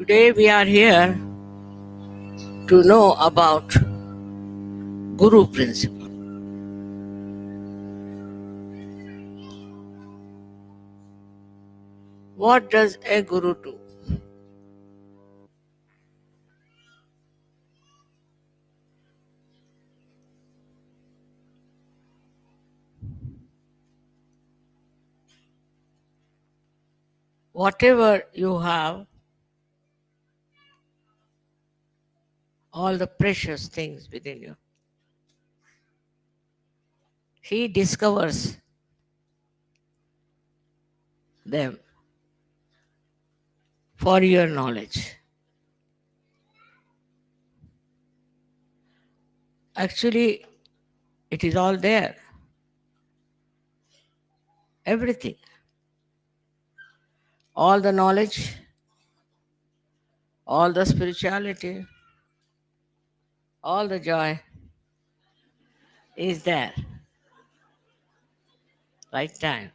Today we are here to know about Guru principle. What does a Guru do? Whatever you have, all the precious things within you, he discovers them for your knowledge. Actually, it is all there. Everything. All the knowledge, all the spirituality, all the joy is there. Right time.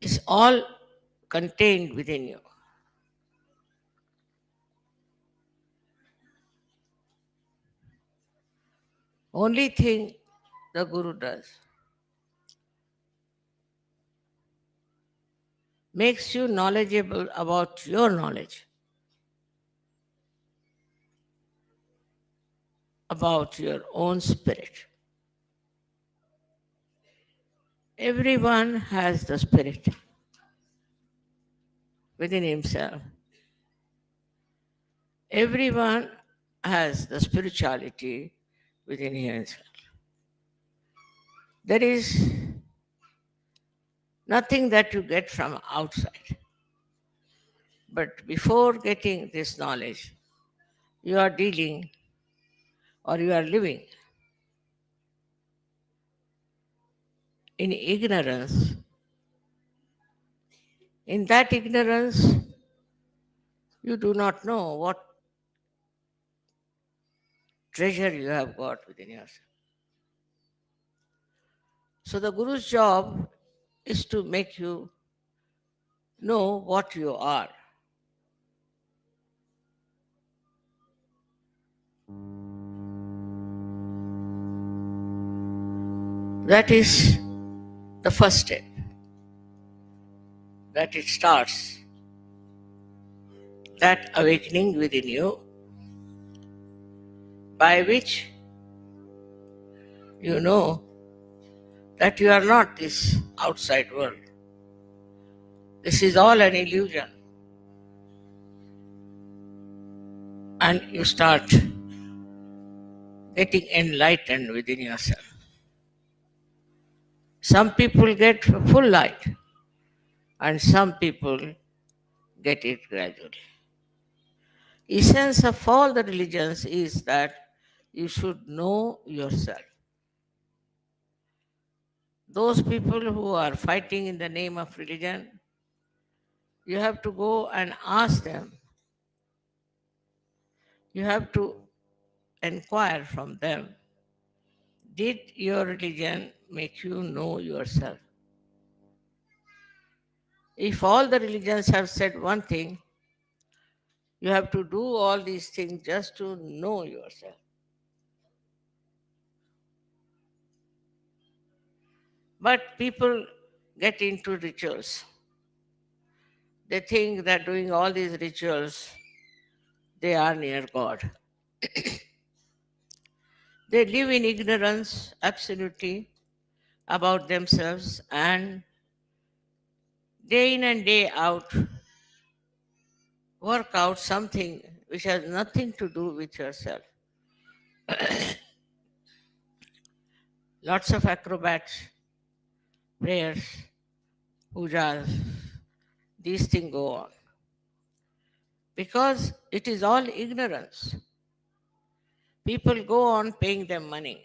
It's all contained within you. Only thing the Guru does makes you knowledgeable about your knowledge, about your own spirit. Everyone has the spirit within himself. Everyone has the spirituality within himself. There is nothing that you get from outside. But before getting this knowledge, you are dealing or you are living in ignorance. In that ignorance, you do not know what treasure you have got within yourself. So the Guru's job is to make you know what you are. That is the first step, that it starts, that awakening within you, by which you know that you are not this outside world. This is all an illusion. And you start getting enlightened within yourself. Some people get full light, and some people get it gradually. Essence of all the religions is that you should know yourself. Those people who are fighting in the name of religion, you have to go and ask them. You have to inquire from them. Did your religion make you know yourself? If all the religions have said one thing, you have to do all these things just to know yourself. But people get into rituals. They think that doing all these rituals, they are near God. They live in ignorance, absolutely, about themselves, and day in and day out work out something which has nothing to do with yourself. Lots of acrobats, prayers, pujas, these things go on. Because it is all ignorance. People go on paying them money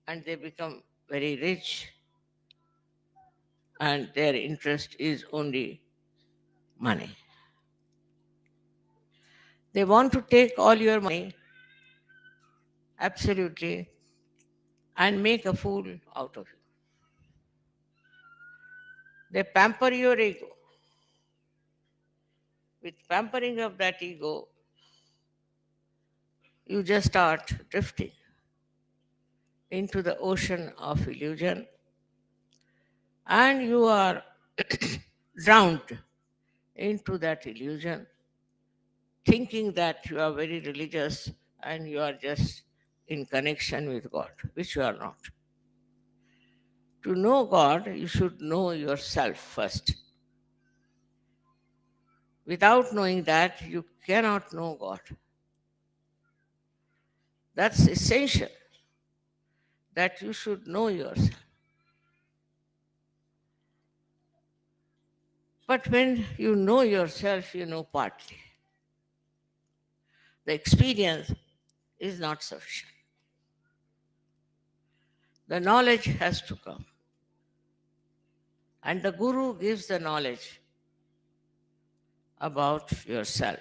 and they become very rich, and their interest is only money. They want to take all your money absolutely, and make a fool out of you. They pamper your ego. With pampering of that ego, you just start drifting into the ocean of illusion and you are drowned into that illusion, thinking that you are very religious and you are just in connection with God, which you are not. To know God, you should know yourself first. Without knowing that, you cannot know God. That's essential that you should know yourself. But when you know yourself, you know partly. The experience is not sufficient. The knowledge has to come. And the Guru gives the knowledge about yourself.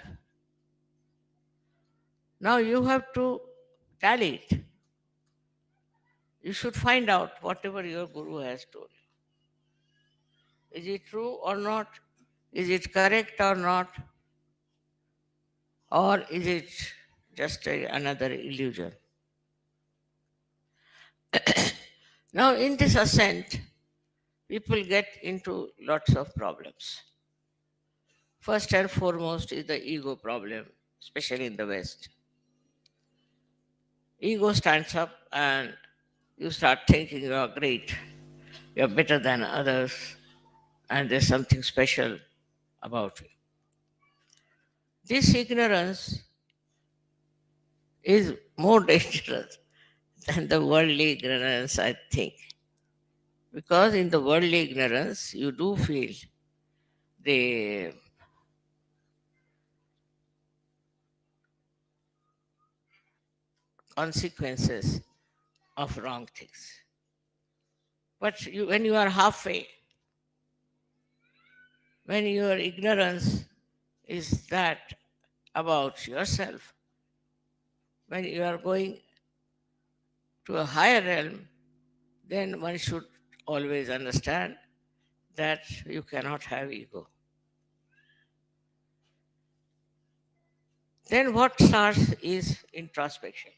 Now you have to tally it. You should find out whatever your Guru has told you. Is it true or not? Is it correct or not? Or is it just another illusion? Now, in this ascent, people get into lots of problems. First and foremost is the ego problem, especially in the West. Ego stands up and you start thinking you are great, you're better than others, and there's something special about you. This ignorance is more dangerous than the worldly ignorance, I think. Because in the worldly ignorance, you do feel the consequences of wrong things. But when you are halfway, when your ignorance is that about yourself, when you are going to a higher realm, then one should always understand that you cannot have ego. Then what starts is introspection.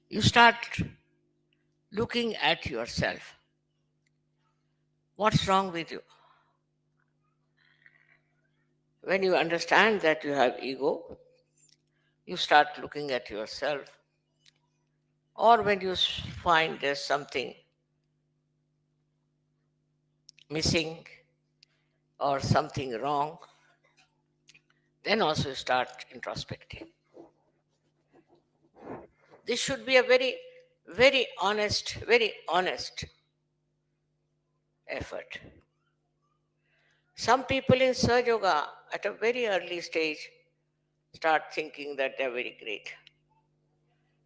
You start looking at yourself. What's wrong with you? When you understand that you have ego, you start looking at yourself. Or when you find there's something missing or something wrong, then also you start introspecting. This should be a very honest effort. Some people in Sahaja Yoga at a very early stage start thinking that they're very great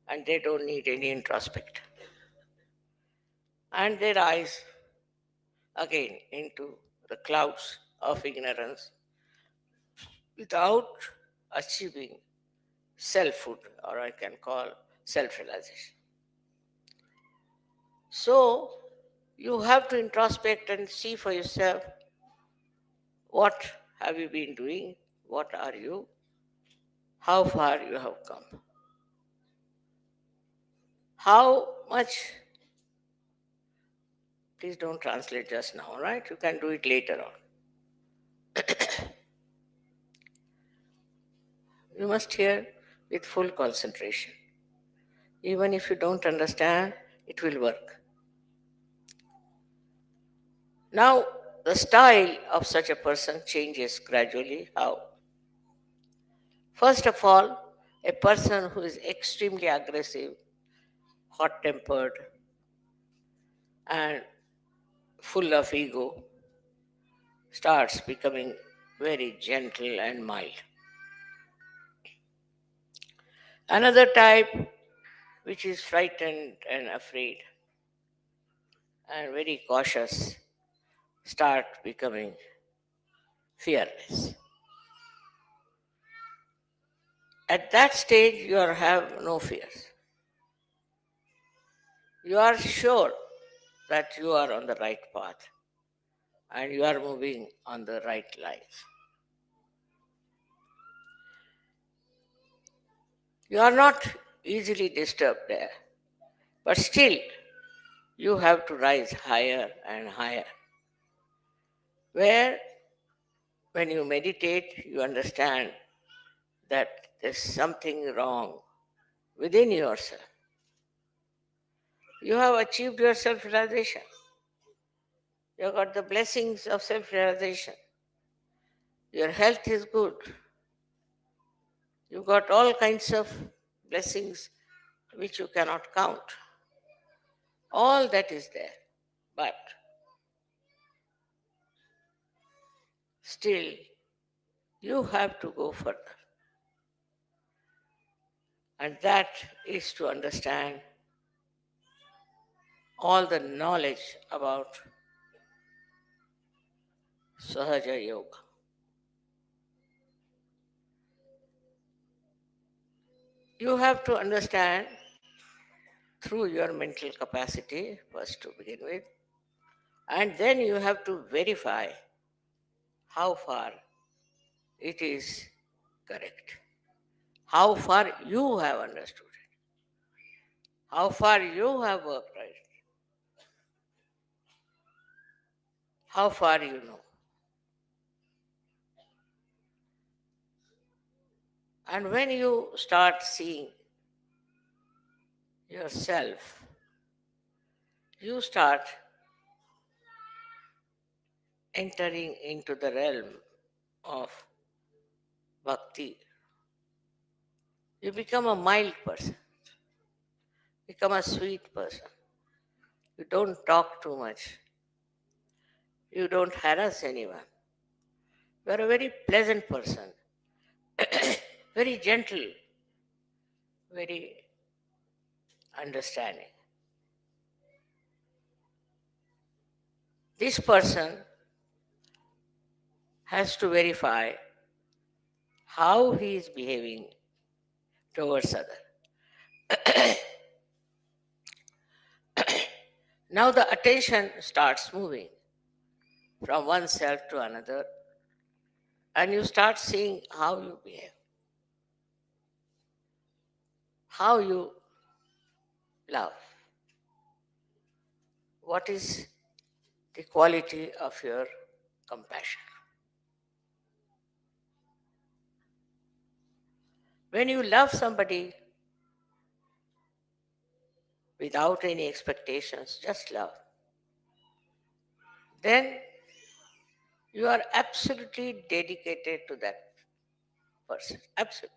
and they don't need any introspect. And they rise again into the clouds of ignorance without achieving selfhood, or I can call self-realization. So you have to introspect and see for yourself what have you been doing, what are you, how far you have come, how much. Please don't translate just now, all right? You can do it later on. You must hear with full concentration. Even if you don't understand, it will work. Now, the style of such a person changes gradually. How? First of all, a person who is extremely aggressive, hot tempered, and full of ego starts becoming very gentle and mild. Another type, which is frightened and afraid and very cautious, start becoming fearless. At that stage, you have no fears. You are sure that you are on the right path and you are moving on the right lines. You are not easily disturbed there, but still you have to rise higher and higher. Where, when you meditate, you understand that there's something wrong within yourself. You have achieved your self realization. You have got the blessings of self realization. Your health is good. You've got all kinds of blessings which you cannot count. All that is there. But still, you have to go further. And that is to understand all the knowledge about Sahaja Yoga. You have to understand through your mental capacity, first to begin with, and then you have to verify how far it is correct, how far you have understood it, how far you have worked right, how far you know. And when you start seeing yourself, you start entering into the realm of bhakti. You become a mild person, become a sweet person. You don't talk too much. You don't harass anyone. You are a very pleasant person, very gentle, very understanding. This person has to verify how he is behaving towards others. Now the attention starts moving from one self to another, and you start seeing how you behave, how you love, what is the quality of your compassion. When you love somebody without any expectations, just love, then you are absolutely dedicated to that person. Absolutely.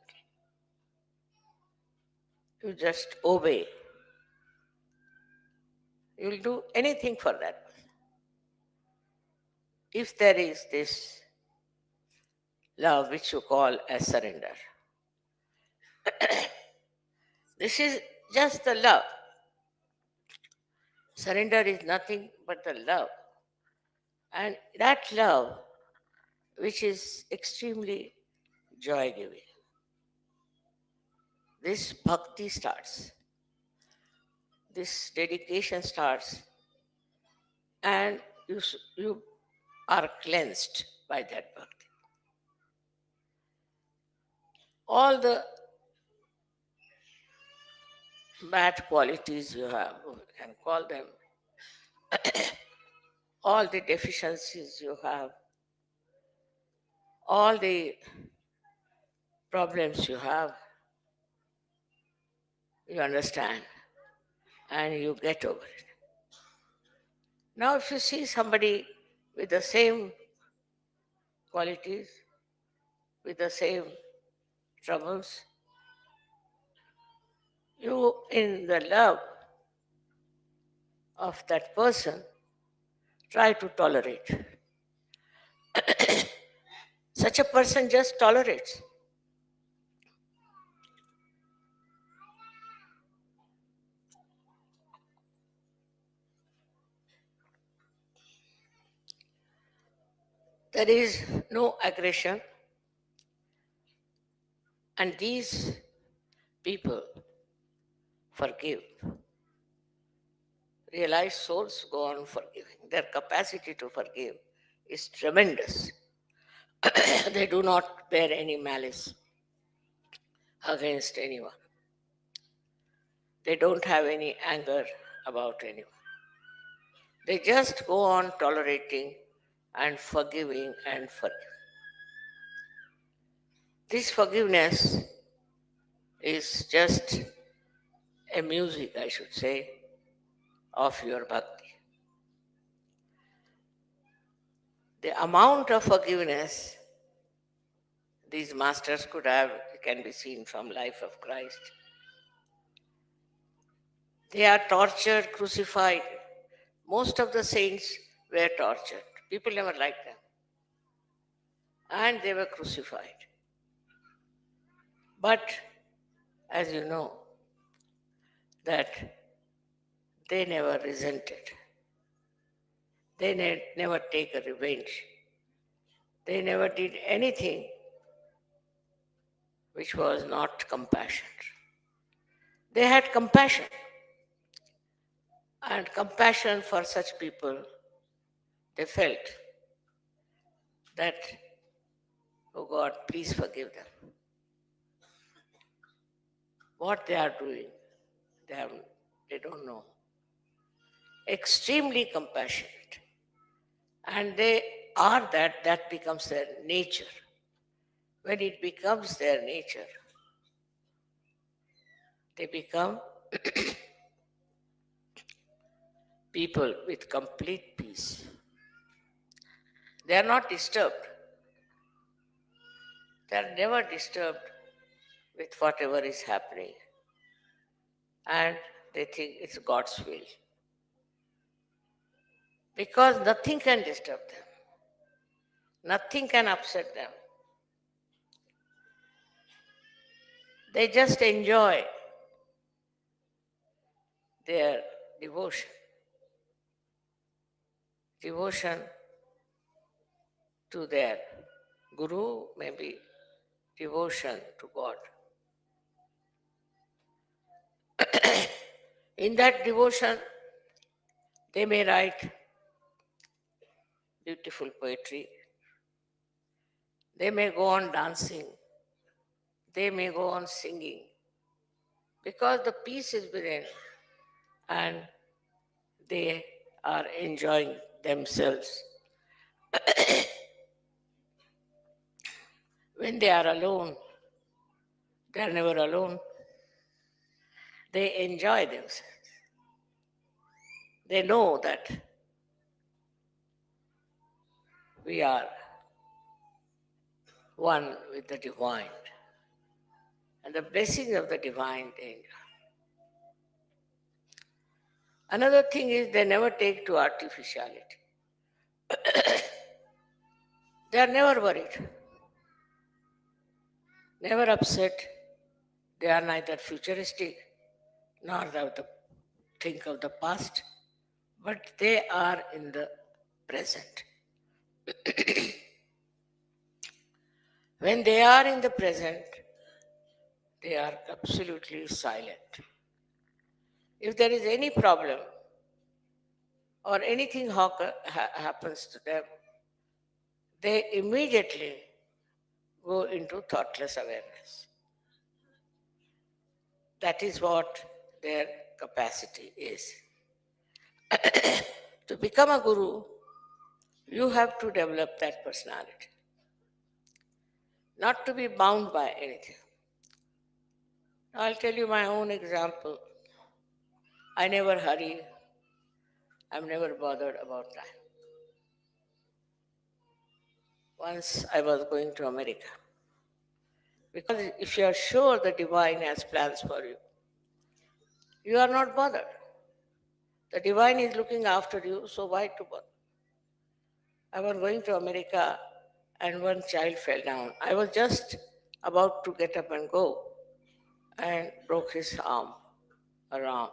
You just obey. You will do anything for that person. If there is this love which you call as surrender, this is just the love. Surrender is nothing but the love. And that love, which is extremely joy giving, this bhakti starts, this dedication starts, and you are cleansed by that bhakti. All the bad qualities you have, you can call them, all the deficiencies you have, all the problems you have, you understand and you get over it. Now, if you see somebody with the same qualities, with the same troubles, you, in the love of that person, try to tolerate. Such a person just tolerates. There is no aggression, and these people forgive. Realized souls go on forgiving. Their capacity to forgive is tremendous. They do not bear any malice against anyone. They don't have any anger about anyone. They just go on tolerating and forgiving and forgiving. This forgiveness is just a music, I should say, of your bhakti. The amount of forgiveness these masters could have can be seen from life of Christ. They are tortured, crucified. Most of the saints were tortured. People never liked them. And they were crucified. But as you know, that they never resented. They never take a revenge. They never did anything which was not compassion. They had compassion. And compassion for such people, they felt that, oh God, please forgive them. What they are doing, they don't know. Extremely compassionate. And they are that becomes their nature. When it becomes their nature, they become people with complete peace. They are not disturbed. They are never disturbed with whatever is happening. And they think it's God's will. Because nothing can disturb them. Nothing can upset them. They just enjoy their devotion. Devotion to their guru, maybe devotion to God. In that devotion, they may write beautiful poetry. They may go on dancing. They may go on singing. Because the peace is within and they are enjoying themselves. When they are alone, they are never alone. They enjoy themselves. They know that we are one with the divine and the blessings of the divine angel. Another thing is they never take to artificiality. They are never worried, never upset. They are neither futuristic nor think of the past, but they are in the present. When they are in the present, they are absolutely silent. If there is any problem or anything happens to them, they immediately go into thoughtless awareness. That is what their capacity is. To become a guru, you have to develop that personality, not to be bound by anything. I'll tell you my own example. I never hurry. I'm never bothered about time. Once I was going to America. Because if you are sure the divine has plans for you, you are not bothered. The divine is looking after you, so why to bother? I was going to America and one child fell down. I was just about to get up and go and broke his arm around.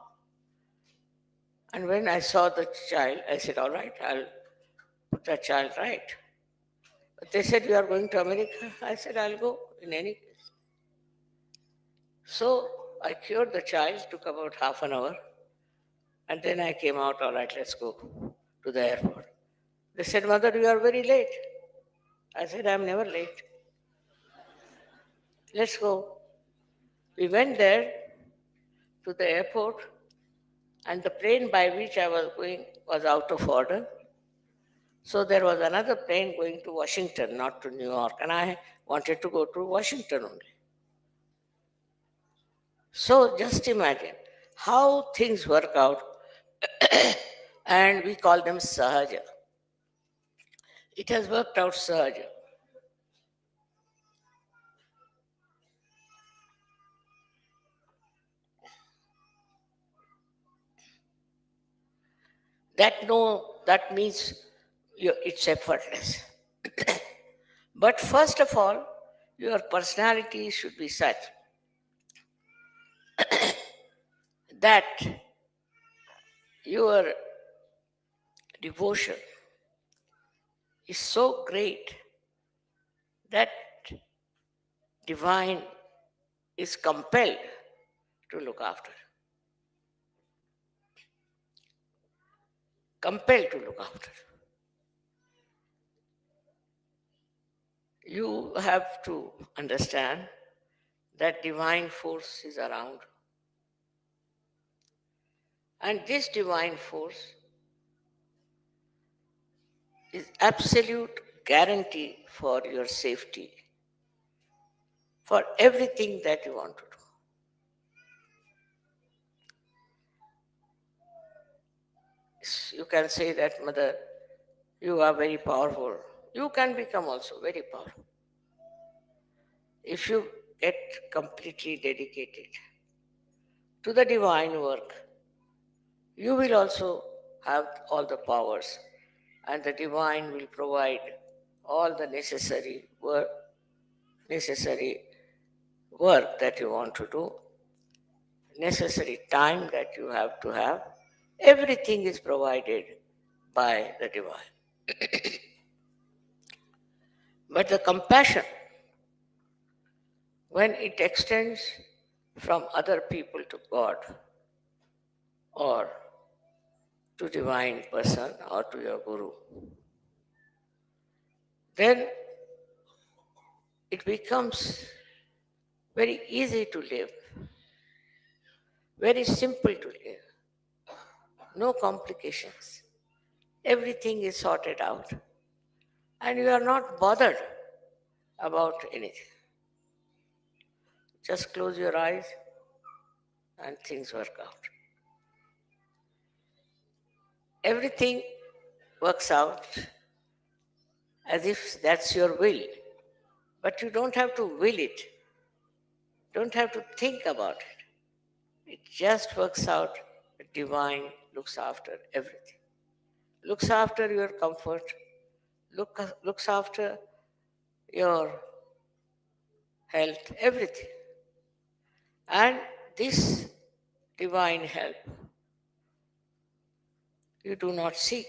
And when I saw the child, I said, all right, I'll put that child right. They said, "You are going to America?" I said, "I'll go in any case." So I cured the child, took about half an hour, and then I came out, "All right, let's go to the airport." They said, "Mother, you are very late." I said, "I'm never late. Let's go." We went there to the airport, and the plane by which I was going was out of order. So there was another plane going to Washington, not to New York, and I wanted to go to Washington only. So just imagine how things work out, and we call them sahaja. It has worked out sahaja. That means it's effortless. But first of all, your personality should be such that your devotion is so great that divine is compelled to look after, compelled to look after. You have to understand that divine force is around. And this divine force is absolute guarantee for your safety, for everything that you want to do. You can say that, Mother, you are very powerful. You can become also very powerful if you get completely dedicated to the divine work. You will also have all the powers, and the divine will provide all the necessary work that you want to do, necessary time that you have to have. Everything is provided by the divine. But the compassion, when it extends from other people to God or to divine person or to your guru, then it becomes very easy to live, very simple to live, no complications. Everything is sorted out, and you are not bothered about anything. Just close your eyes and things work out. Everything works out as if that's your will, but you don't have to will it, don't have to think about it. It just works out. The divine looks after everything, looks after your comfort, looks after your health, everything. And this divine help you do not seek,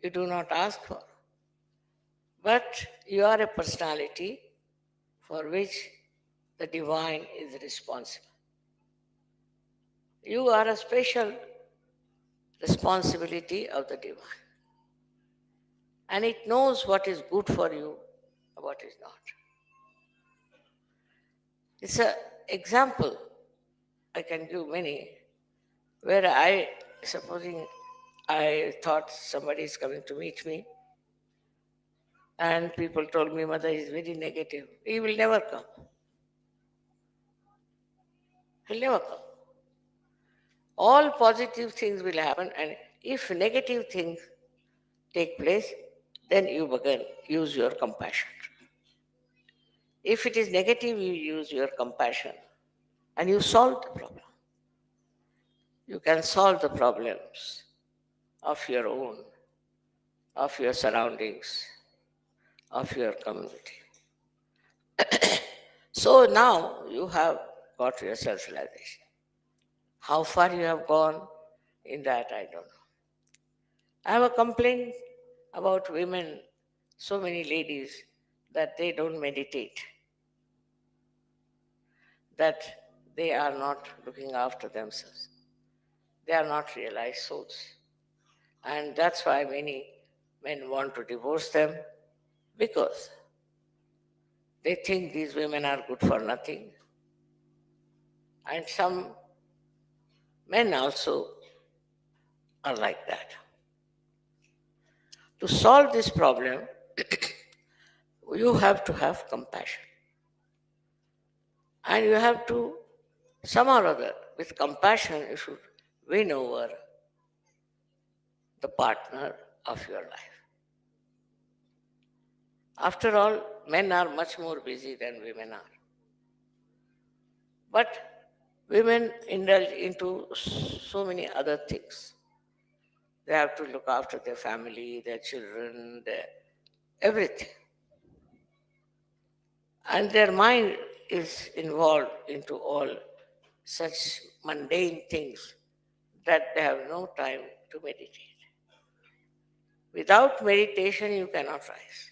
you do not ask for, but you are a personality for which the divine is responsible. You are a special responsibility of the divine, and it knows what is good for you and what is not. It's an example. I can give many where supposing I thought somebody is coming to meet me, and people told me, Mother is very negative. He will never come. He'll never come. All positive things will happen, and if negative things take place, then you begin use your compassion. If it is negative, you use your compassion and you solve the problem. You can solve the problems of your own, of your surroundings, of your community. So now you have got your self-realization. How far you have gone in that, I don't know. I have a complaint about women so many ladies that they don't meditate, that they are not looking after themselves. They are not realized souls. And that's why many men want to divorce them, because they think these women are good for nothing. And some men also are like that. To solve this problem, you have to have compassion. And you have to, somehow or other, with compassion, you should win over the partner of your life. After all, men are much more busy than women are. But women indulge into so many other things. They have to look after their family, their children, their everything. And their mind is involved into all such mundane things that they have no time to meditate. Without meditation, you cannot rise.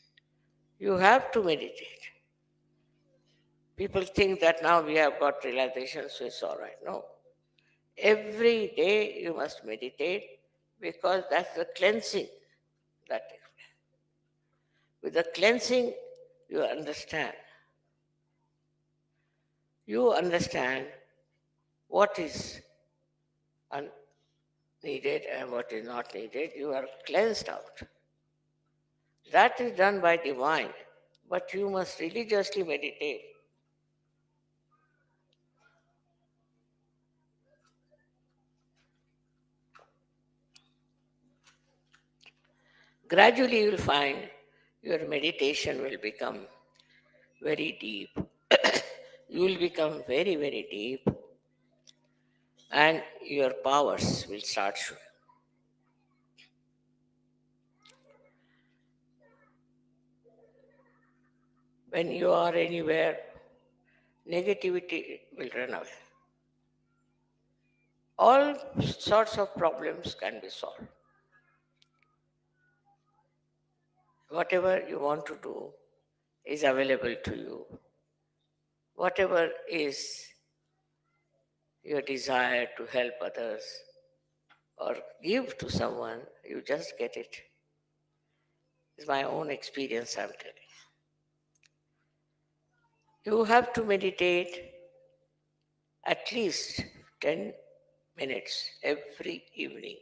You have to meditate. People think that now we have got realization, so it's all right. No. Every day you must meditate, because that's the cleansing that takes place. With the cleansing, you understand. You understand what is needed and what is not needed. You are cleansed out. That is done by divine, but you must religiously meditate. Gradually, you will find your meditation will become very deep. You will become very, very deep, and your powers will start showing. When you are anywhere, negativity will run away. All sorts of problems can be solved. Whatever you want to do is available to you. Whatever is your desire to help others or give to someone, you just get it. It's my own experience I'm telling. You have to meditate at least 10 minutes every evening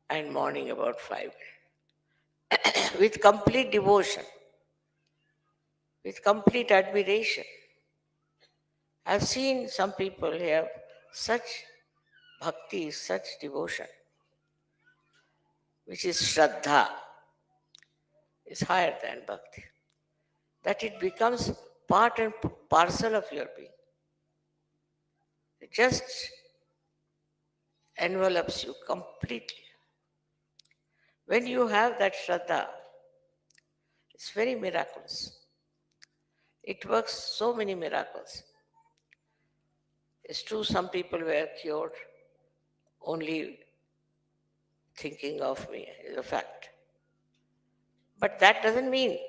and morning about 5 minutes with complete devotion, with complete admiration. I've seen some people have such bhakti, such devotion, which is shraddha, is higher than bhakti, that it becomes part and parcel of your being. It just envelops you completely. When you have that shraddha, it's very miraculous. It works so many miracles. It's true, some people were cured only thinking of me, is a fact. But that doesn't mean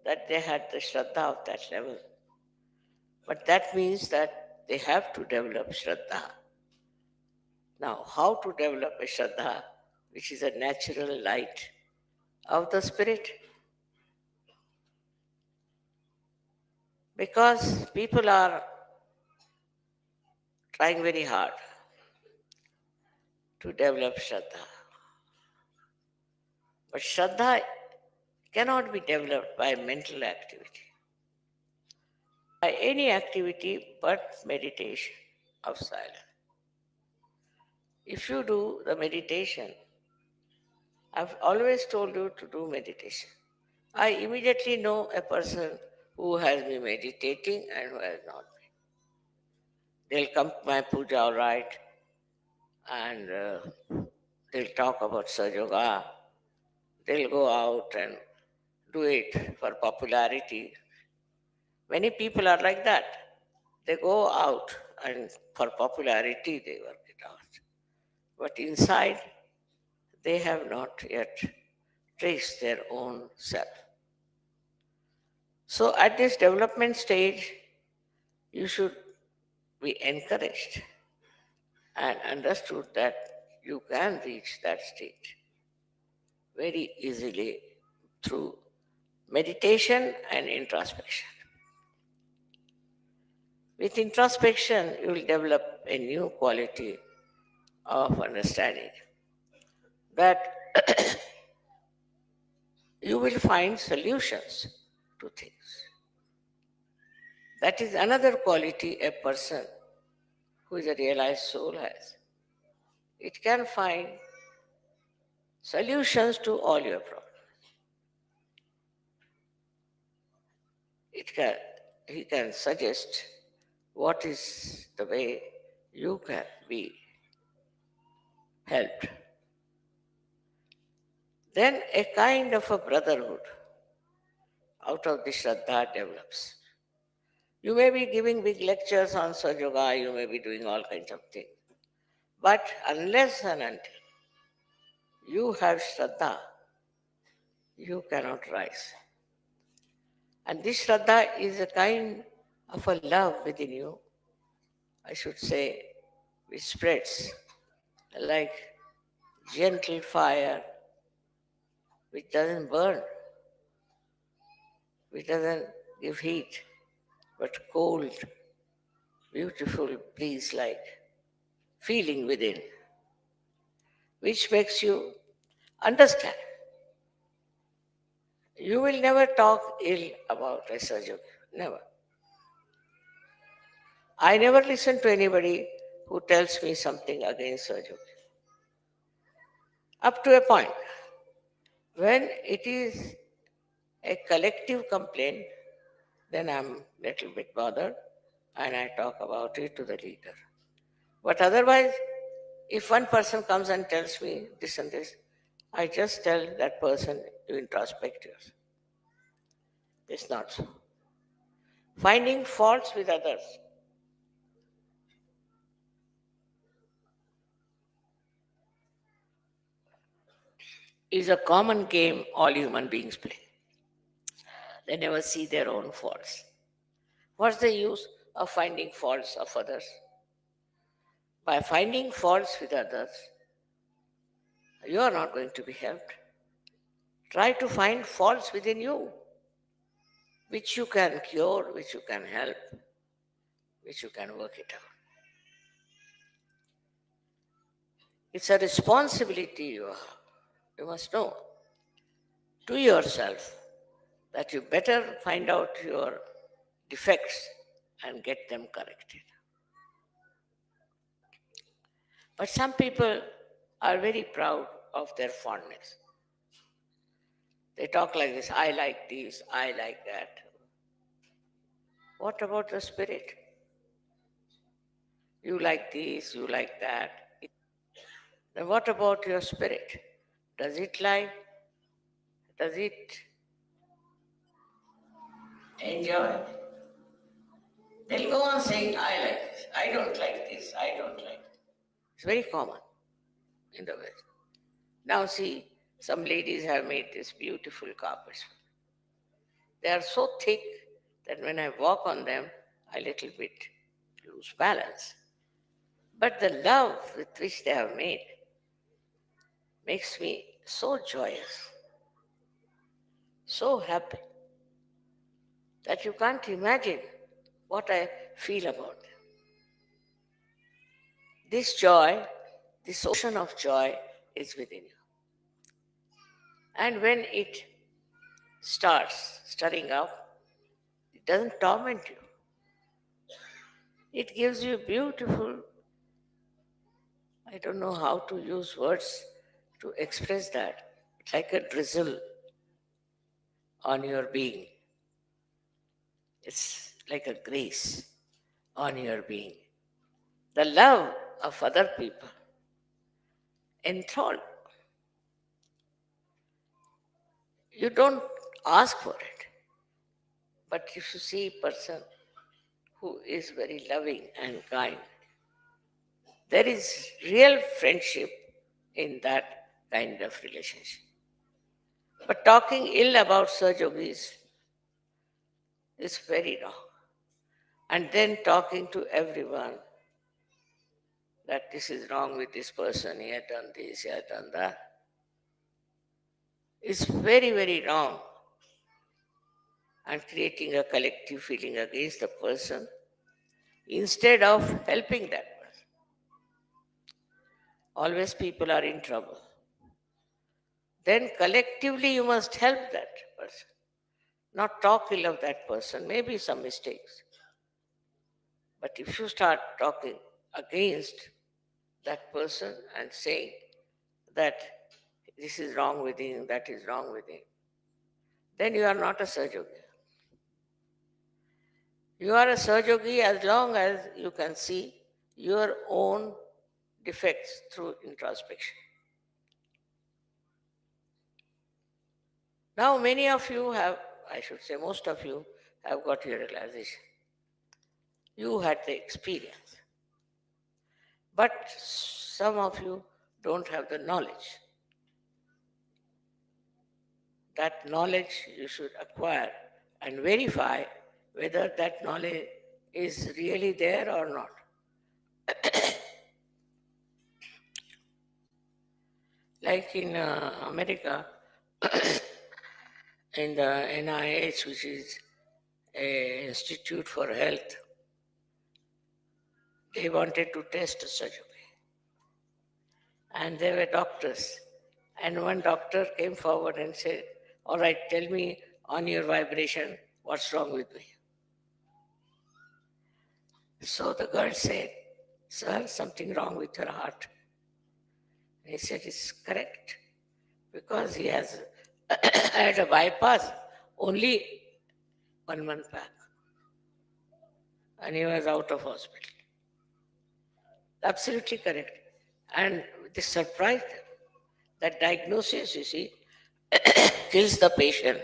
that they had the shraddha of that level. But that means that they have to develop shraddha. Now, how to develop a shraddha, which is a natural light of the spirit? Because people are trying very hard to develop shraddha. But shraddha cannot be developed by mental activity, by any activity but meditation of silence. If you do the meditation, I've always told you to do meditation. I immediately know a person who has been meditating and who has not been. They'll come to my puja, all right, and they'll talk about Sahaja Yoga. They'll go out and do it for popularity. Many people are like that. They go out and for popularity they work it out. But inside, they have not yet traced their own self. So at this development stage, you should be encouraged and understood that you can reach that state very easily through meditation and introspection. With introspection, you will develop a new quality of understanding that you will find solutions to things. That is another quality a person who is a realized soul has. It can find solutions to all your problems. It can, he can suggest what is the way you can be helped. Then a kind of a brotherhood out of the Shraddha develops. You may be giving big lectures on Sahaja Yoga, you may be doing all kinds of things. But unless and until you have Shraddha, you cannot rise. And this Shraddha is a kind of a love within you, I should say, which spreads like gentle fire, which doesn't burn, which doesn't give heat, but cold, beautiful breeze like feeling within, which makes you understand. You will never talk ill about a Sahaja, never. I never listen to anybody who tells me something against Sahaja. Up to a point. When it is a collective complaint, then I'm a little bit bothered and I talk about it to the leader. But otherwise, if one person comes and tells me this and this, I just tell that person to introspect yourself. It's not so. Finding faults with others is a common game all human beings play. They never see their own faults. What's the use of finding faults of others? By finding faults with others, you are not going to be helped. Try to find faults within you, which you can cure, which you can help, which you can work it out. It's a responsibility you have. You must know to yourself that you better find out your defects and get them corrected. But some people are very proud of their fondness. They talk like this, I like this, I like that. What about the spirit? You like this, you like that. Then what about your spirit? Does it like? Does it enjoy? They'll go on saying, I like this, I don't like this, I don't like this. It's very common in the West. Now see, some ladies have made these beautiful carpets. They are so thick that when I walk on them, I little bit lose balance. But the love with which they have made makes me so joyous, so happy, that you can't imagine what I feel about them. This joy, this ocean of joy is within you. And when it starts stirring up, it doesn't torment you. It gives you beautiful, I don't know how to use words to express that, like a drizzle on your being. It's like a grace on your being. The love of other people enthralled. You don't ask for it. But if you see a person who is very loving and kind, there is real friendship in that kind of relationship. But talking ill about Sir Yogis is very wrong. And then talking to everyone that this is wrong with this person, he had done this, he had done that, is very, very wrong, and creating a collective feeling against the person instead of helping that person. Always people are in trouble. Then collectively you must help that person, not talk ill of that person, maybe some mistakes. But if you start talking against that person and saying that this is wrong with him, that is wrong with him, then you are not a Sahajogi. You are a Sahajogi as long as you can see your own defects through introspection. Now, many of you have, I should say most of you, have got your realization. You had the experience. But some of you don't have the knowledge. That knowledge you should acquire and verify whether that knowledge is really there or not. Like in America, in the NIH, which is an institute for health, they wanted to test surgery. And there were doctors. And one doctor came forward and said, all right, tell me on your vibration what's wrong with me. So the girl said, sir, something wrong with your heart. And he said, it's correct, because he has had a bypass only 1 month back. And he was out of hospital. Absolutely correct. And this surprised them. That diagnosis, you see, kills the patient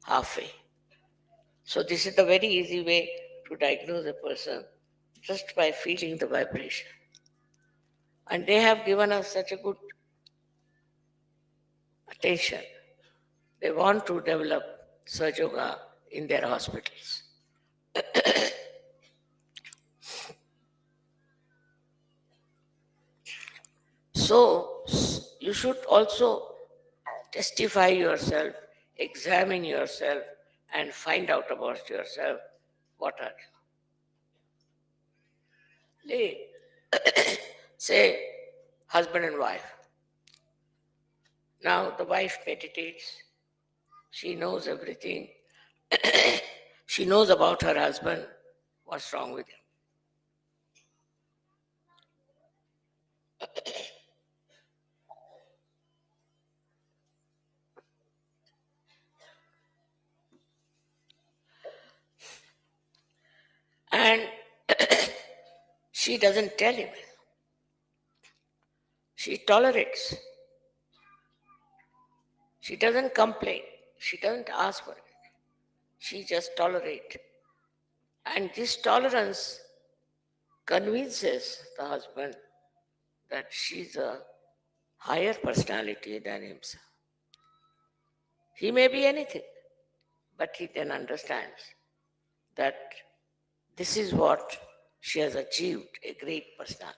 halfway. So this is the very easy way to diagnose a person, just by feeling the vibration. And they have given us such a good attention. They want to develop Sahaja Yoga in their hospitals. So you should also testify yourself, examine yourself, and find out about yourself what are you. Say, husband and wife. Now the wife meditates, she knows everything. She knows about her husband, what's wrong with him. And she doesn't tell him. She tolerates. She doesn't complain. She doesn't ask for it. She just tolerates. And this tolerance convinces the husband that she's a higher personality than himself. He may be anything, but he then understands that this is what she has achieved, a great personality.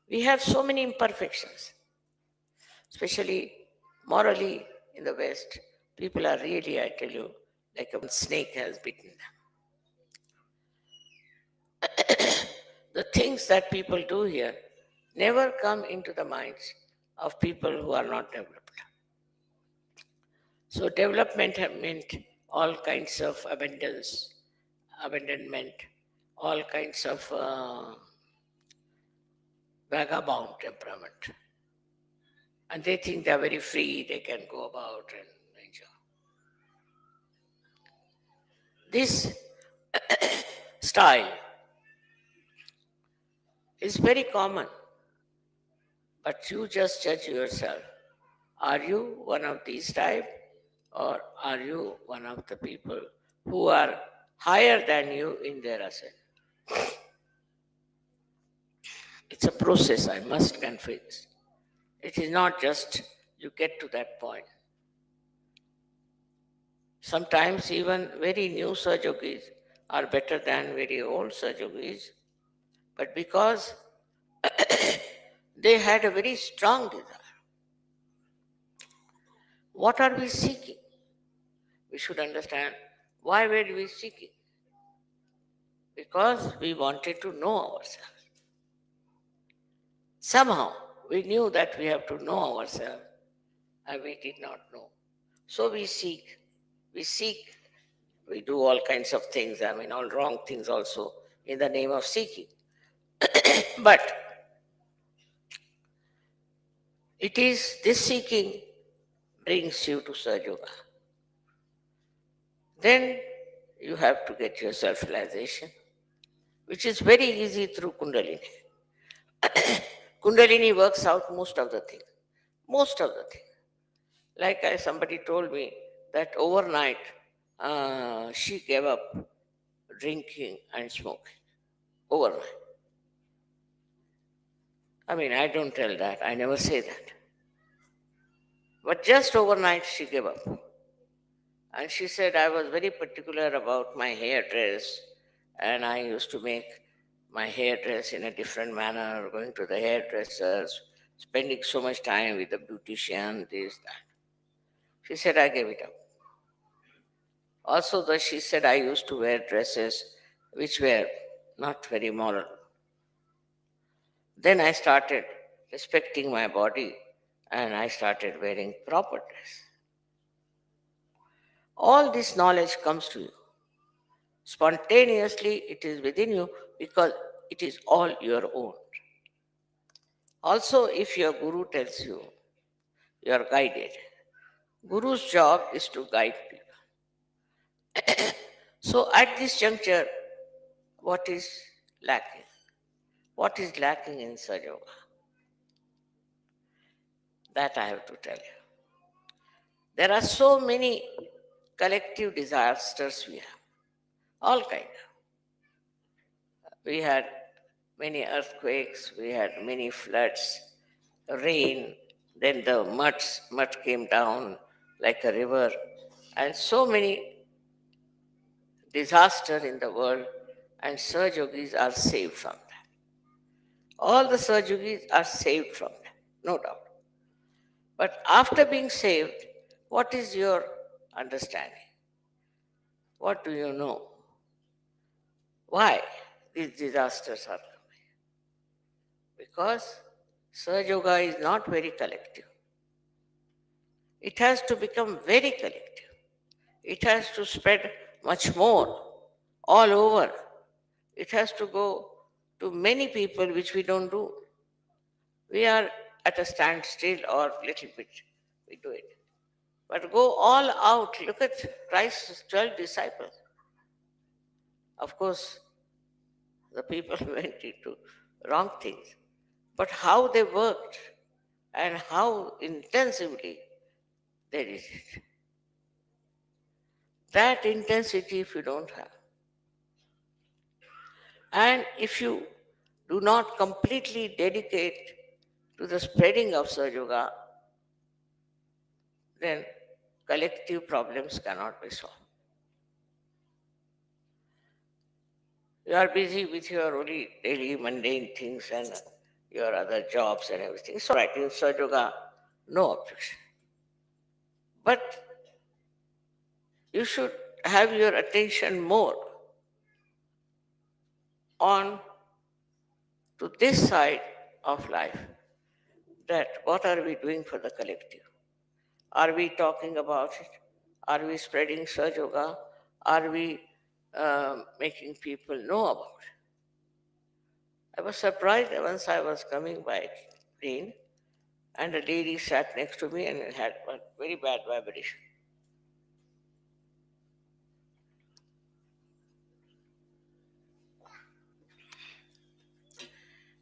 We have so many imperfections, especially morally in the West. People are really, I tell you, like a snake has bitten them. The things that people do here never come into the minds of people who are not developed. So development meant all kinds of abandonment, all kinds of vagabond temperament. And they think they are very free, they can go about and enjoy. This style is very common, but you just judge yourself. Are you one of these type, or are you one of the people who are higher than you in their ascent? It's a process, I must confess. It is not just you get to that point. Sometimes even very new Sajogis are better than very old Sajogis, but because they had a very strong desire. What are we seeking? We should understand why were we seeking? Because we wanted to know ourselves. Somehow we knew that we have to know ourselves, and we did not know. So we seek, we seek, we do all kinds of things, I mean, all wrong things also in the name of seeking. But it is this seeking brings you to Sahaja Yoga. Then you have to get your self realization, which is very easy through Kundalini. Kundalini works out most of the things. Most of the things. Like somebody told me that overnight she gave up drinking and smoking. Overnight. I mean, I don't tell that. I never say that. But just overnight she gave up. And she said, I was very particular about my hairdress, and I used to make my hairdress in a different manner, going to the hairdressers, spending so much time with the beautician, this, that. She said, I gave it up. Also, though she said, I used to wear dresses which were not very moral. Then I started respecting my body and I started wearing proper dress. All this knowledge comes to you. Spontaneously, it is within you because it is all your own. Also, if your guru tells you, you are guided. Guru's job is to guide people. So, at this juncture, what is lacking? What is lacking in Sahaja Yoga? That I have to tell you. There are so many collective disasters we have, all kind. We had many earthquakes, we had many floods, rain, then the mud came down like a river, and so many disasters in the world, and Sahaja Yogis are saved from that. All the Sahaja Yogis are saved from that, no doubt. But after being saved, what is your understanding? What do you know? Why these disasters are coming? Because Sahaja Yoga is not very collective. It has to become very collective. It has to spread much more, all over. It has to go to many people, which we don't do. We are at a standstill or little bit, we do it. But go all out. Look at Christ's 12 disciples. Of course, the people went into wrong things. But how they worked and how intensively they did it. That intensity, if you don't have, and if you do not completely dedicate to the spreading of Sahaja Yoga, then collective problems cannot be solved. You are busy with your only daily mundane things and your other jobs and everything. So, right, in Sahaja Yoga, no objection. But you should have your attention more on to this side of life, that what are we doing for the collective? Are we talking about it? Are we spreading Sahaja Yoga? Are we making people know about it? I was surprised once I was coming by train and a lady sat next to me and it had a very bad vibration.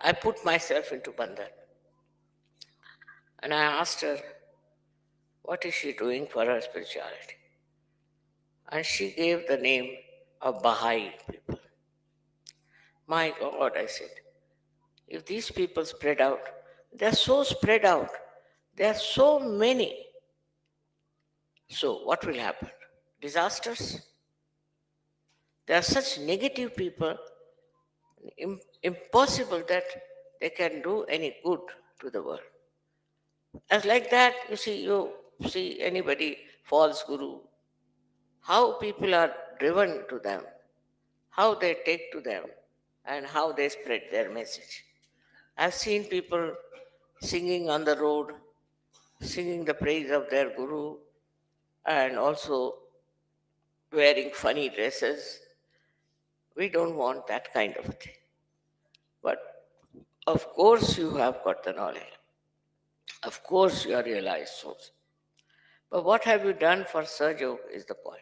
I put myself into Bandhan and I asked her, what is she doing for her spirituality? And she gave the name of Baha'i people. My God, I said, if these people spread out, they're so spread out, there are so many. So what will happen? disasters. They are such negative people, impossible that they can do any good to the world. As like that, you see anybody false guru, how people are driven to them, how they take to them, and how they spread their message. I've seen people singing on the road, singing the praise of their guru, and also wearing funny dresses. We don't want that kind of a thing. But of course, you have got the knowledge. Of course, you are realized souls. But what have you done for Sahaja is the point.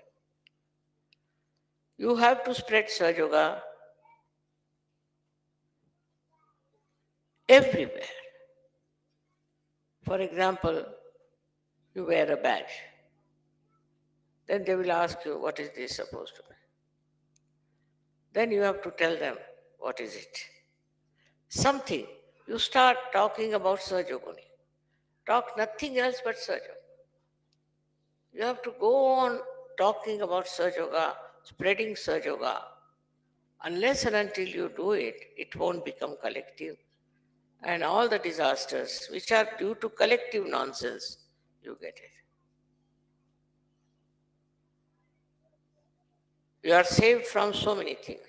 You have to spread Sahaja everywhere. For example, you wear a badge. Then they will ask you, what is this supposed to be? Then you have to tell them, what is it? Something. You start talking about Sahaja only. Talk nothing else but Sahaja. You have to go on talking about Sahaja, spreading Sahaja. Unless and until you do it, it won't become collective. And all the disasters which are due to collective nonsense, you get it. You are saved from so many things.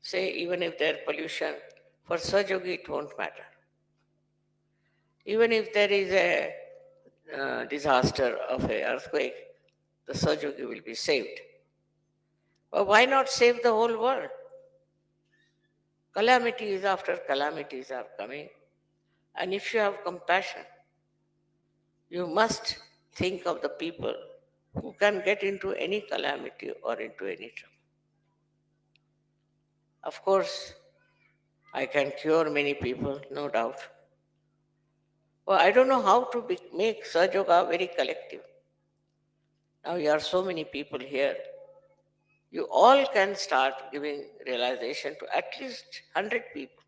Say, even if there pollution, for Sahaja it won't matter. Even if there is a disaster of an earthquake, the Sahaja will be saved. But why not save the whole world? Calamities after calamities are coming. And if you have compassion, you must think of the people who can get into any calamity or into any trouble. Of course, I can cure many people, no doubt. Well, I don't know how to make Sahaja Yoga very collective. Now you are so many people here. You all can start giving realization to at least 100 people.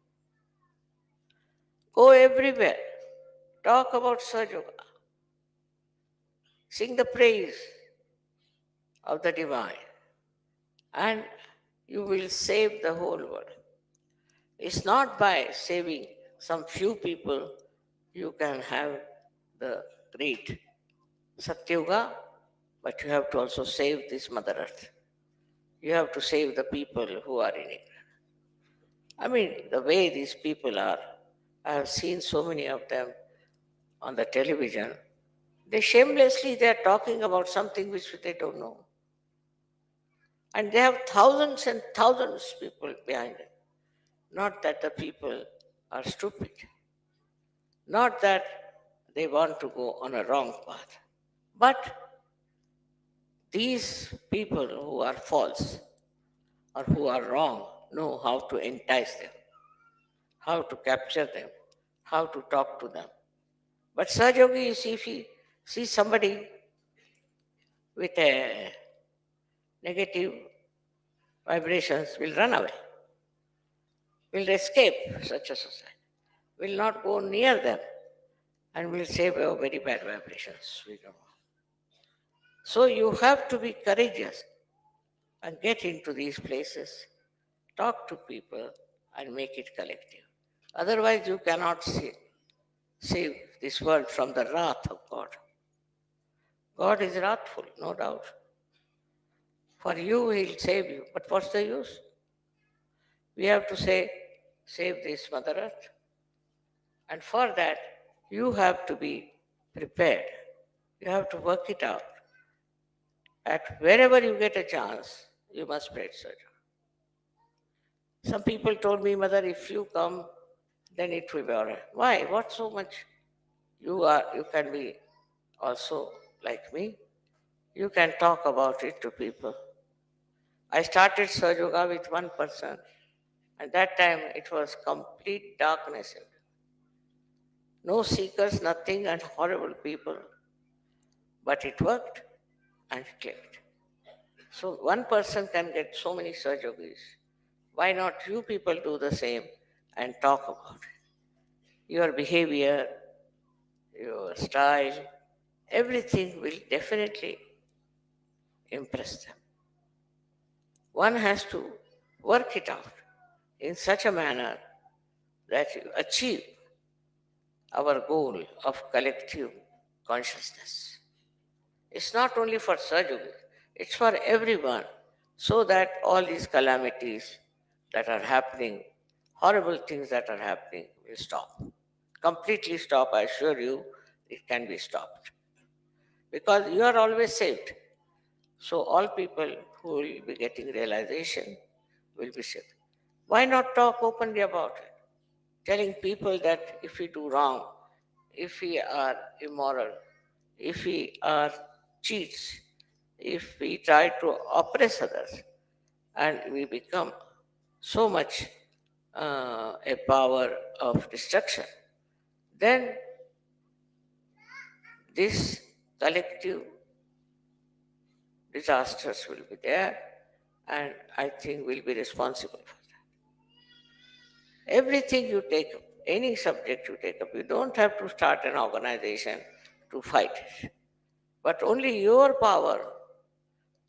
Go everywhere. Talk about Sahaja Yoga. Sing the praise of the divine. And you will save the whole world. It's not by saving some few people you can have the great Satyuga, but you have to also save this Mother Earth. You have to save the people who are in it. I mean, the way these people are, I have seen so many of them on the television. They are talking about something which they don't know. And they have thousands and thousands of people behind them. Not that the people are stupid. Not that they want to go on a wrong path. But these people who are false or who are wrong know how to entice them, how to capture them, how to talk to them. But Sahaja is if he sees somebody with a negative vibrations, will run away, will escape such a society, will not go near them, and will say, oh, very bad vibrations. We don't want. So you have to be courageous and get into these places, talk to people, and make it collective. Otherwise, you cannot save this world from the wrath of God. God is wrathful, no doubt. For you, He'll save you. But what's the use? We have to say, save this Mother Earth. And for that, you have to be prepared. You have to work it out. At wherever you get a chance, you must spread Sahaja. Some people told me, Mother, if you come, then it will be all right. Why? What so much? You can be also like me. You can talk about it to people. I started Sahaja Yoga with one person. At that time, it was complete darkness. No seekers, nothing, and horrible people. But it worked and it clicked. So one person can get so many Sahaja Yogis. Why not you people do the same and talk about it? Your behavior, your style, everything will definitely impress them. One has to work it out in such a manner that you achieve our goal of collective consciousness. It's not only for Sahaja, it's for everyone, so that all these calamities that are happening, horrible things that are happening, will stop. Completely stop, I assure you, it can be stopped. Because you are always saved. So all people who will be getting realization will be saved. Why not talk openly about it? Telling people that if we do wrong, if we are immoral, if we are cheats, if we try to oppress others, and we become so much a power of destruction, then this collective disasters will be there, and I think we'll be responsible for that. Everything you take up, any subject you take up, you don't have to start an organization to fight it. But only your power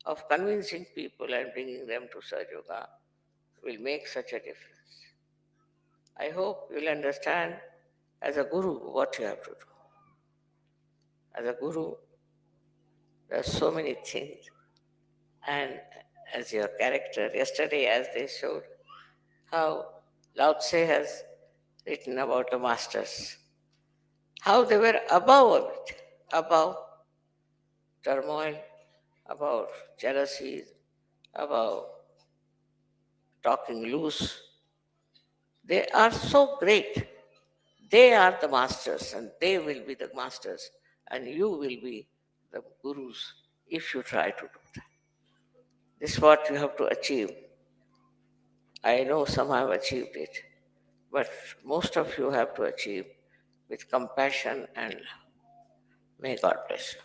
of convincing people and bringing them to Sahaja Yoga will make such a difference. I hope you'll understand as a guru what you have to do. As a guru, there are so many things. And as your character, yesterday as they showed, how Lao Tse has written about the masters, how they were above it, above turmoil, about jealousies, about talking loose. They are so great. They are the masters, and they will be the masters, and you will be the gurus if you try to do that. This is what you have to achieve. I know some have achieved it, but most of you have to achieve with compassion and love. May God bless you.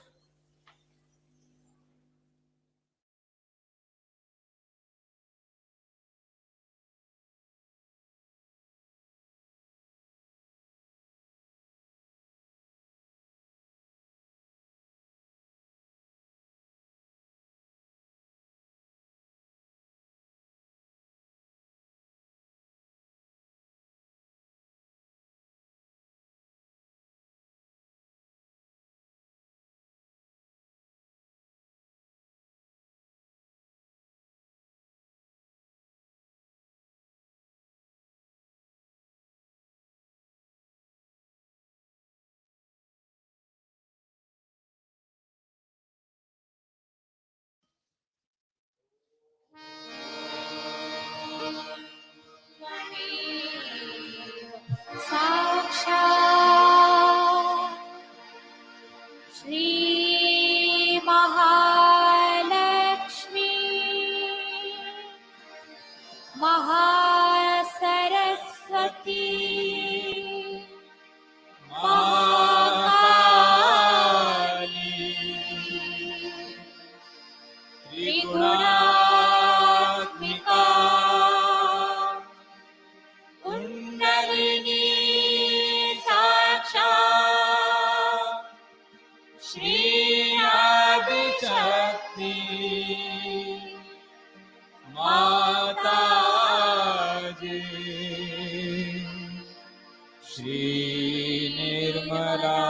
साक्षात् श्री महालक्ष्मी महासरस्वती महाकाली त्रिगुणात्मिका कुण्डलिनी साक्षात् श्री आदिशक्ति माताजी श्री निर्मला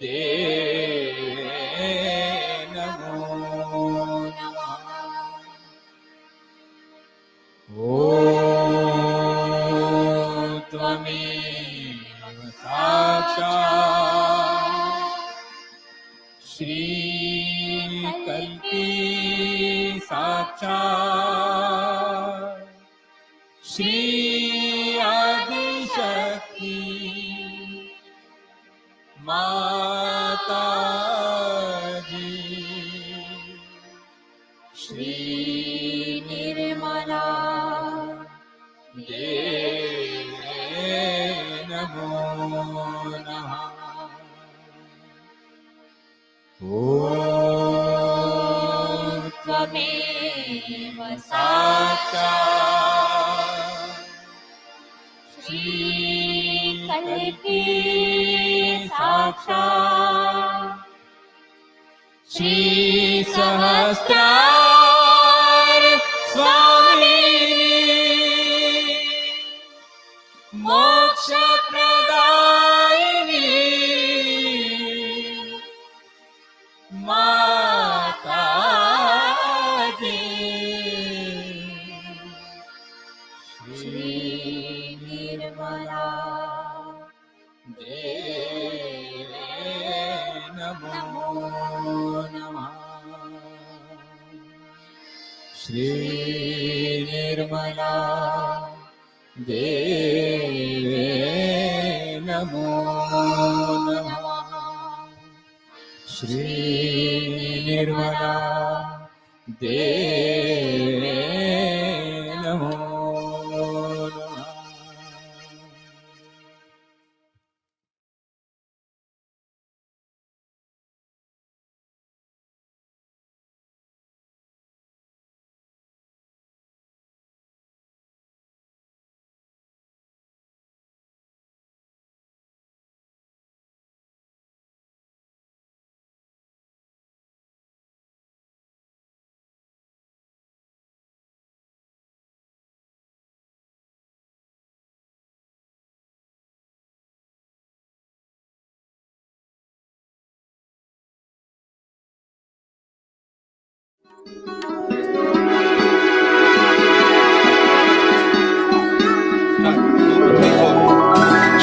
देवी नमो नमः। ॐ त्वमेव साक्षात् श्रीकल्की साक्षात् श्री आदिशक्ति माताजी श्री निर्मला देवी नमो नमः। ॐ त्वमेव साक्षात् श्रीकल्की साक्षात् श्रीसहस्रार स्वामिनी मोक्षप्रदायिनी माताजी श्रीनिर्मला देवे नमो नमः। श्रीनिर्मला देवे नमो नमः। श्रीनिर्मला देवे नमो नमः।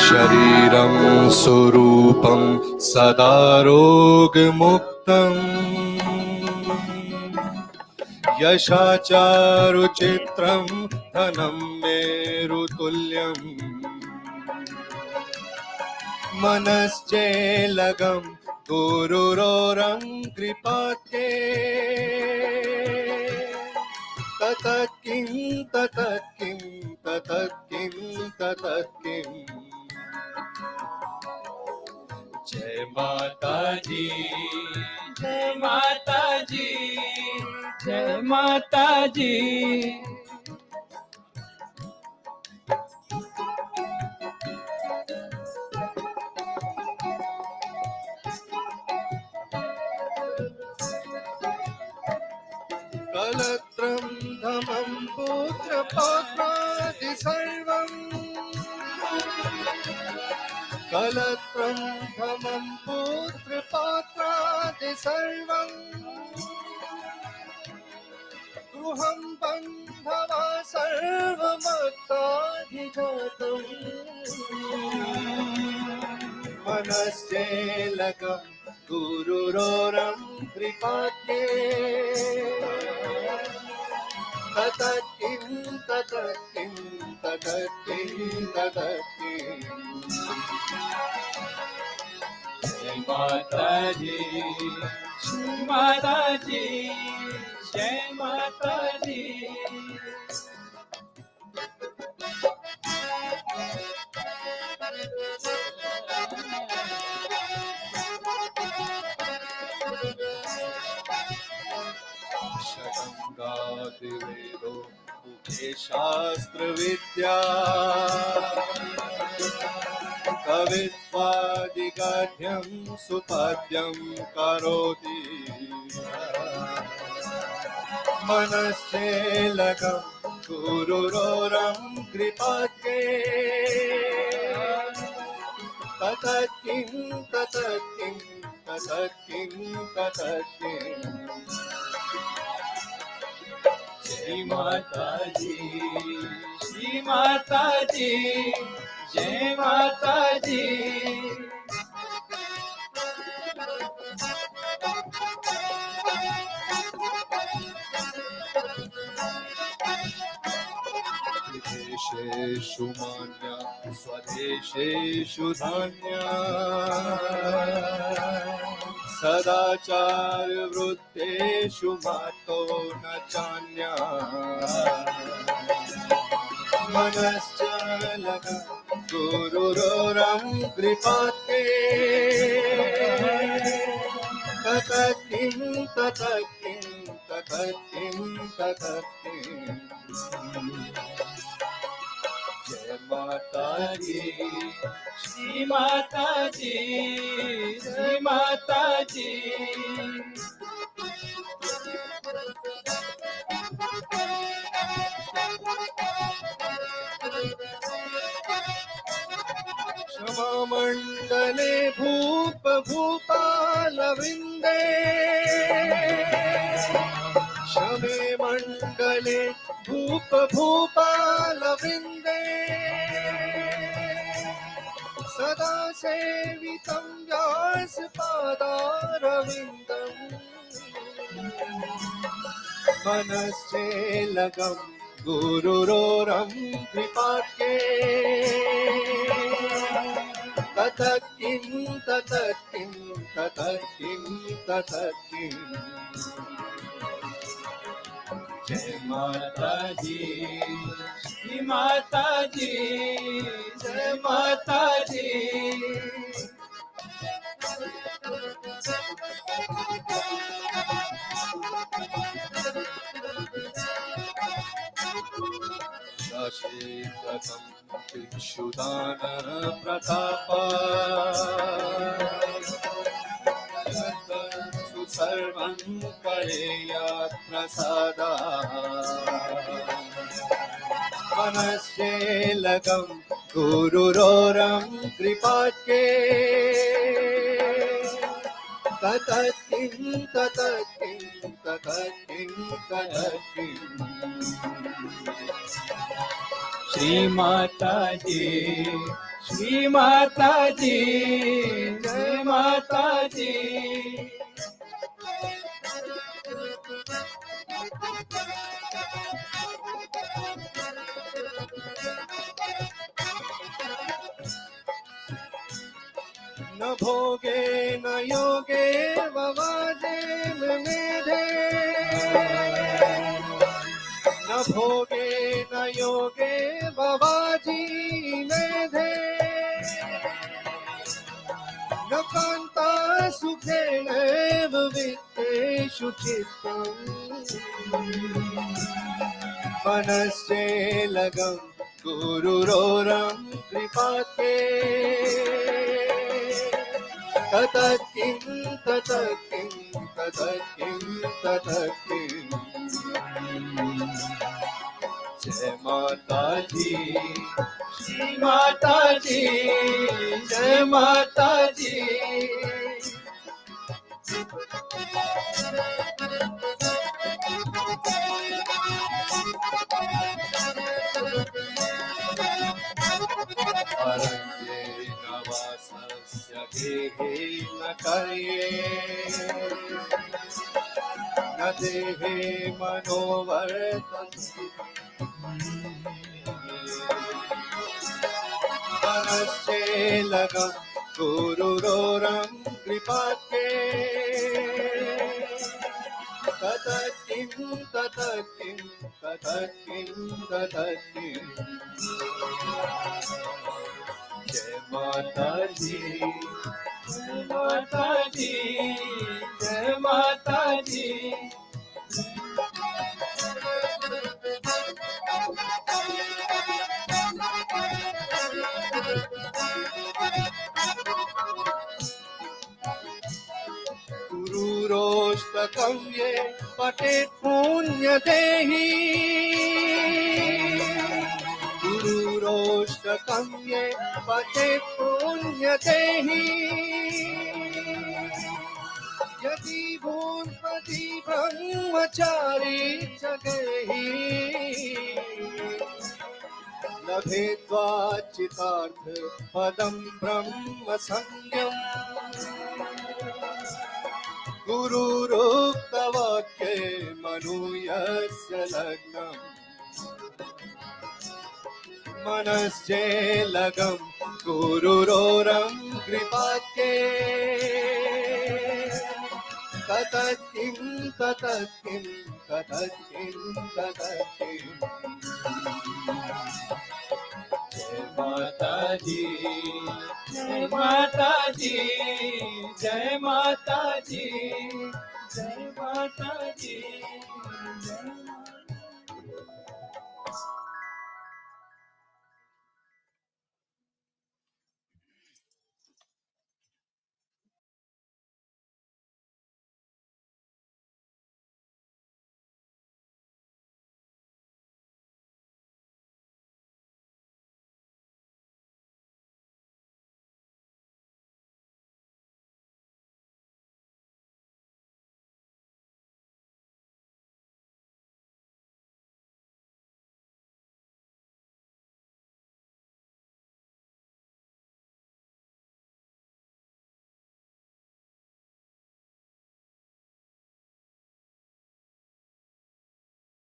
शरीरं स्वरूपं सदा रोगमुक्तम् यशाचारुचित्रं धनं मेरुतुल्यम् मनश्चेलगं गुरुरोरं कृपाते ततत् किं ततत् किं ततत् किं ततत् किं। जय माता जी, जय माता जी, जय माता जी। कलत्रं धमं पुत्रपौत्रादि सर्वम् कलत्रं धमं पुत्रपौत्रादि सर्वम् गृहं बन्धवा सर्वमत्ताधिजातम् मनश्चेलकं गुरुरोरं कृपाते ततत् किं ततत् किं ततत् किं ततत् किं। जय माता जी, श्री माता जी, जय माता जी। शतङ्गादिवेदो मुखे शास्त्रविद्या कवित्वादिगाढ्यं सुपाद्यं करोति मनश्चेलकं गुरुरोरं कृपाते ततत् किं ततत् किं ततत् किं ततत् किं। श्री माता जी, श्री माता जी, जय माता जी। विदेशेषु मान्या स्वदेशेषु धान्या सदाचारवृत्तेषु मातो न चान्या मनश्चलकं गुरुरोरं कृपाते ततत् किं ततत् किं ततत् किं ततत् किं। जय माता जी, श्री माता जी, श्री माता जी। क्षमामण्डले भूप भूपालवृन्दे क्षमे मण्डले भूप भूपालवृन्दे सदा सेवितं व्यासपादारविन्दम् मनश्चेलकं गुरुरोरं कृपाख्ये ततः किं ततः किं ततः किं ततः किं जय माता जी, श्री माता जी, जय माता जी। शीघ्रतं भिक्षुदान प्रताप सर्वं करेयात् प्रसादा मनश्चेलकं गुरुरोरं कृपाख्ये ततः किं ततः किं ततः किं ततः किं श्री माता जी, श्री माता जी, जय माता जी। न भोगे न योगे ववाजे मेधे न भोगे न योगे ववाजी मेधे न कान्ता सुखेनैव वित्तेषु चित्तम् मनश्चेलकं गुरुरोरं कृपाख्ये ततः किं ततः किं ततः किं ततः किं जय माता जी, श्री माता जी, जय माता जी। अरण्ये न वासस्य गेहे न कार्ये न देहे मनोवर्तन्ते मनश्चेलकं गुरुरोरं कृपाख्ये ततः किं ततः किं ततः किं ततः किं जय माता जी, जय माता जी, जय माता जी। गुरुरोष्टकं ये पठेत् पुण्यदेहि गुरुरोष्टकं ये पठेत् पुण्यदेहि यदि भून्पति ब्रह्मचारी च गेहि लभेद्वाचितार्थ पदं ब्रह्म संज्ञम् गुरुरुक्तवाक्ये मनुयस्य लग्नम् मनश्चेलकं गुरुरोरं कृपाख्ये ततः किं ततः किं ततः किं ततः किं जय माता जी, जय माता जी, जय माता जी, जय माता जी, जय